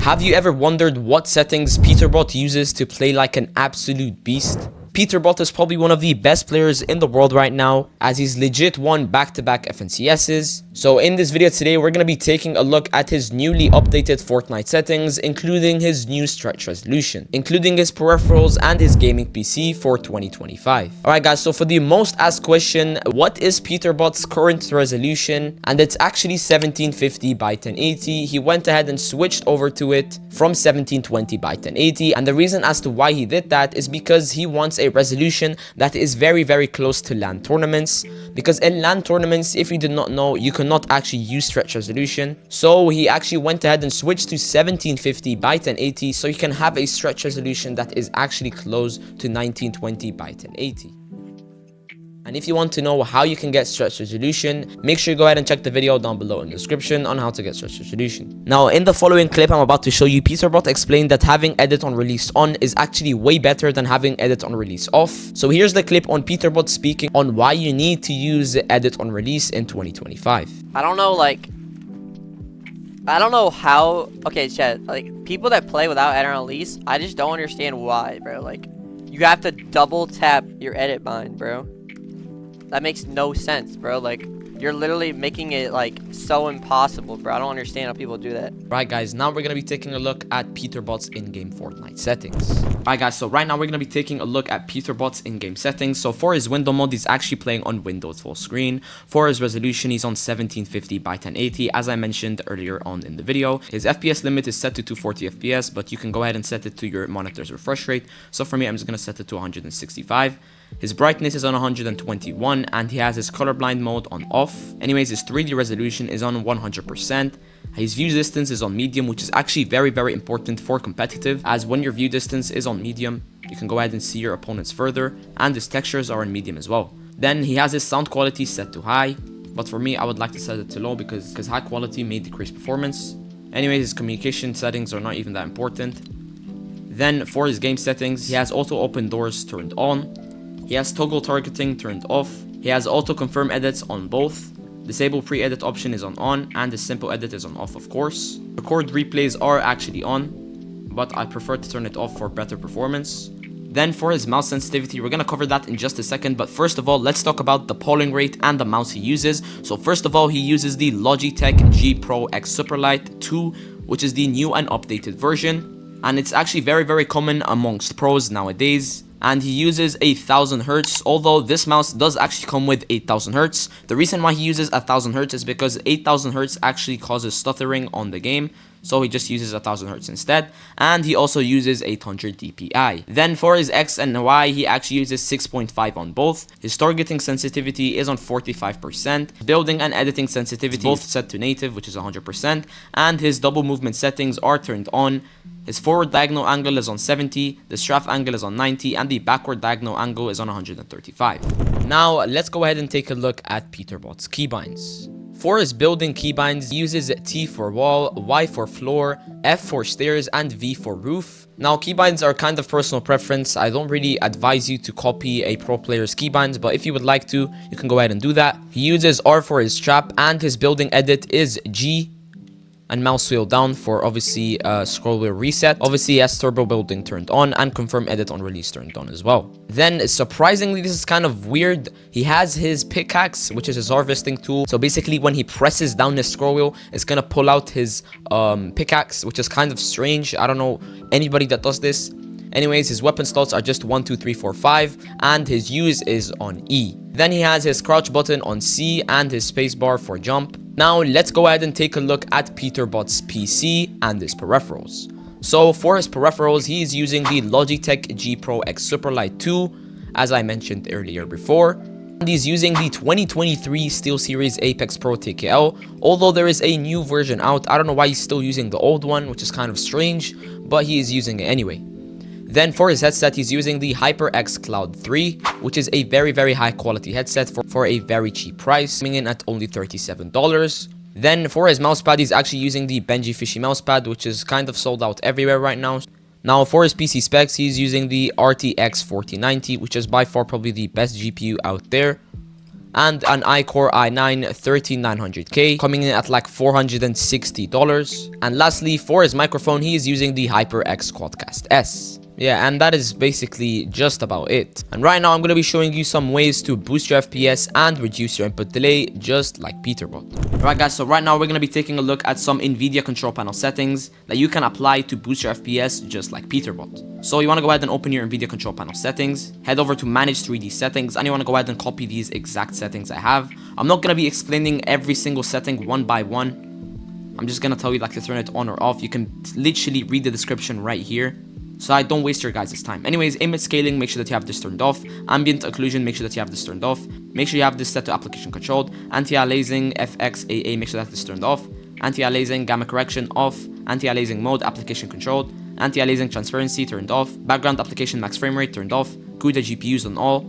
Have you ever wondered what settings Peterbot uses to play like an absolute beast? Peterbot is probably one of the best players in the world right now, as he's legit won back-to-back FNCSs. So in this video today, we're going to be taking a look at his newly updated Fortnite settings, including his new stretch resolution, including his peripherals and his gaming PC for 2025. Alright guys, so for the most asked question, what is Peterbot's current resolution? And it's actually 1750 by 1080. He went ahead and switched over to it from 1720 by 1080, and the reason as to why he did that is because he wants a resolution that is very close to LAN tournaments, because in LAN tournaments, if you did not know, you cannot actually use stretch resolution. So he actually went ahead and switched to 1750 by 1080 so you can have a stretch resolution that is actually close to 1920 by 1080. And if you want to know how you can get stretch resolution, make sure you go ahead and check the video down below in the description on how to get stretch resolution. Now, in the following clip I'm about to show you, Peterbot explained that having edit on release on is actually way better than having edit on release off. So here's the clip on Peterbot speaking on why you need to use edit on release in 2025. I don't know how. Okay, chat, like, people that play without edit on release, I just don't understand why, bro. Like, you have to double tap your edit bind, bro. That makes no sense, bro. Like, you're literally making it, like, so impossible, bro. I don't understand how people do that. Right, guys, now we're going to be taking a look at Peterbot's in-game Fortnite settings. Alright, guys, so right now we're going to be taking a look at Peterbot's in-game settings. So for his window mode, he's actually playing on Windows full screen. For his resolution, he's on 1750 by 1080, as I mentioned earlier on in the video. His FPS limit is set to 240 FPS, but you can go ahead and set it to your monitor's refresh rate. So for me, I'm just going to set it to 165. His brightness is on 121, and he has his colorblind mode on off. Anyways, his 3D resolution is on 100%. His view distance is on medium, which is actually very important for competitive, as when your view distance is on medium, you can go ahead and see your opponents further, and his textures are on medium as well. Then he has his sound quality set to high, but for me, I would like to set it to low because high quality may decrease performance. Anyways, his communication settings are not even that important. Then for his game settings, he has auto open doors turned on. He has toggle targeting turned off. He has auto confirm edits on both. Disable pre-edit option is on, and the simple edit is on off, of course. Record replays are actually on, but I prefer to turn it off for better performance. Then for his mouse sensitivity, we're going to cover that in just a second, but first of all, let's talk about the polling rate and the mouse he uses. So first of all, he uses the Logitech G Pro X Superlight 2, which is the new and updated version, and it's actually very common amongst pros nowadays. And he uses 1000 Hz, although this mouse does actually come with 8000 Hz. The reason why he uses 1000 Hz is because 8000 Hz actually causes stuttering on the game, so he just uses 1000 Hz instead. And he also uses 800 DPI. Then for his X and Y, he actually uses 6.5 on both. His targeting sensitivity is on 45%. Building and editing sensitivity both set to native, which is 100%. And his double movement settings are turned on. His forward diagonal angle is on 70, the strafe angle is on 90, and the backward diagonal angle is on 135. Now, let's go ahead and take a look at Peterbot's keybinds. For his building keybinds, he uses T for wall, Y for floor, F for stairs, and V for roof. Now, keybinds are kind of personal preference. I don't really advise you to copy a pro player's keybinds, but if you would like to, you can go ahead and do that. He uses R for his trap, and his building edit is G, and mouse wheel down for obviously scroll wheel reset. Obviously, he has turbo building turned on and confirm edit on release turned on as well. Then surprisingly, this is kind of weird, he has his pickaxe, which is his harvesting tool. So basically when he presses down his scroll wheel, it's gonna pull out his pickaxe, which is kind of strange. I don't know anybody that does this. Anyways, his weapon slots are just 1, 2, 3, 4, 5, and his use is on E. Then he has his crouch button on C and his spacebar for jump. Now let's go ahead and take a look at Peterbot's PC and his peripherals. So for his peripherals, he is using the Logitech G Pro X Superlight 2, as I mentioned earlier before. And he's using the 2023 SteelSeries Apex Pro TKL, although there is a new version out. I don't know why he's still using the old one, which is kind of strange, but he is using it anyway. Then for his headset, he's using the HyperX Cloud 3, which is a very high quality headset for a very cheap price, coming in at only $37. Then for his mousepad, he's actually using the Benji Fishy mousepad, which is kind of sold out everywhere right now. Now for his PC specs, he's using the RTX 4090, which is by far probably the best GPU out there. and an iCore i9 13900K coming in at like $460. And lastly, for his microphone, he is using the HyperX Quadcast S. Yeah, and that is basically just about it. And right now I'm going to be showing you some ways to boost your FPS and reduce your input delay, just like Peterbot. Alright guys, so right now we're going to be taking a look at some NVIDIA control panel settings that you can apply to boost your FPS, just like Peterbot. So you want to go ahead and open your NVIDIA control panel settings, head over to manage 3D settings, and you want to go ahead and copy these exact settings I have. I'm not going to be explaining every single setting one by one. I'm just going to tell you like to turn it on or off. You can literally read the description right here, so I don't waste your guys' time. Anyways, image scaling, make sure that you have this turned off. Ambient occlusion, make sure that you have this turned off. Make sure you have this set to application controlled. Anti-aliasing, FXAA, make sure that this is turned off. Anti-aliasing, gamma correction off. Anti-aliasing mode, application controlled. Anti-aliasing transparency turned off. Background application max frame rate turned off. CUDA GPUs on all.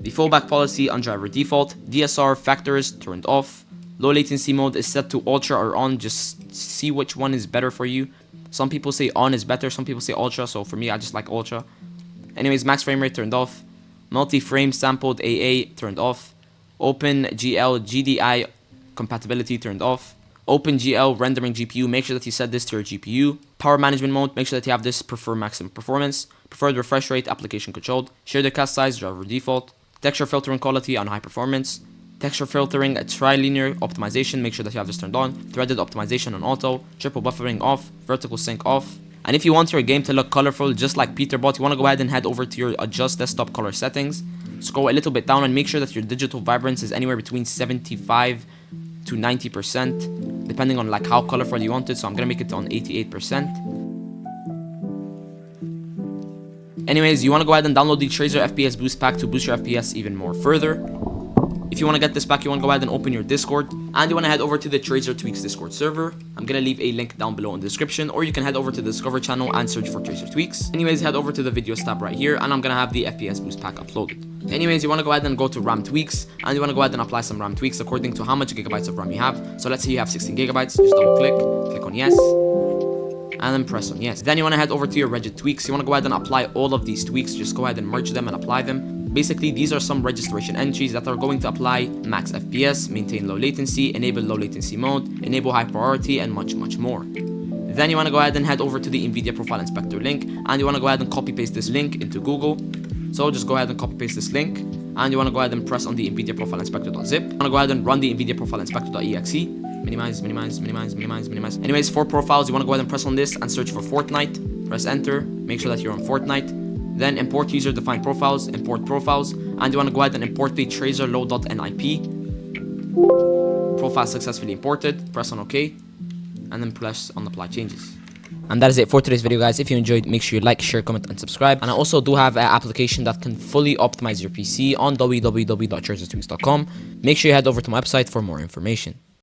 The fallback policy on driver default. DSR factors turned off. Low latency mode is set to ultra or on. Just see which one is better for you. Some people say on is better, some people say ultra, so for me I just like ultra. Anyways, max frame rate turned off. Multi-frame sampled AA turned off. OpenGL GDI compatibility turned off. OpenGL rendering GPU, make sure that you set this to your GPU. Power management mode, make sure that you have this prefer maximum performance. Preferred refresh rate, application controlled. Shader cast size, driver default. Texture filtering quality on high performance. Texture filtering, trilinear optimization, make sure that you have this turned on. Threaded optimization on auto. Triple buffering off. Vertical sync off. And if you want your game to look colorful just like Peterbot, you want to go ahead and head over to your adjust desktop color settings. Scroll a little bit down and make sure that your digital vibrance is anywhere between 75 to 90%, depending on like how colorful you want it. So I'm gonna make it on 88%. Anyways, you want to go ahead and download the Traizer FPS boost pack to boost your FPS even more further. If you want to get this pack, you want to go ahead and open your Discord, and you want to head over to the Traizer Tweaks Discord server. I'm going to leave a link down below in the description, or you can head over to the Discover channel and search for Traizer Tweaks. Anyways, head over to the videos tab right here, and I'm going to have the FPS boost pack uploaded. Anyways, you want to go ahead and go to RAM tweaks, and you want to go ahead and apply some RAM tweaks according to how much gigabytes of RAM you have. So let's say you have 16 gigabytes, just double click on yes, and then press on yes. Then you want to head over to your Regit tweaks. You want to go ahead and apply all of these tweaks. Just go ahead and merge them and apply them. Basically, these are some registration entries that are going to apply max FPS, maintain low latency, enable low latency mode, enable high priority, and much more. Then you want to go ahead and head over to the NVIDIA Profile Inspector link, and you want to go ahead and copy paste this link into Google. So just go ahead and copy paste this link, and you want to go ahead and press on the NVIDIA Profile Inspector.zip. You want to go ahead and run the NVIDIA Profile Inspector.exe. Minimize. Anyways, for profiles, you want to go ahead and press on this and search for Fortnite. Press enter, make sure that you're on Fortnite. Then import user defined profiles, import profiles, and you want to go ahead and import the Traizer low.nip. Profile successfully imported, press on OK, and then press on apply changes. And that is it for today's video, guys. If you enjoyed, make sure you like, share, comment, and subscribe. And I also do have an application that can fully optimize your PC on www.traizertweaks.com. Make sure you head over to my website for more information.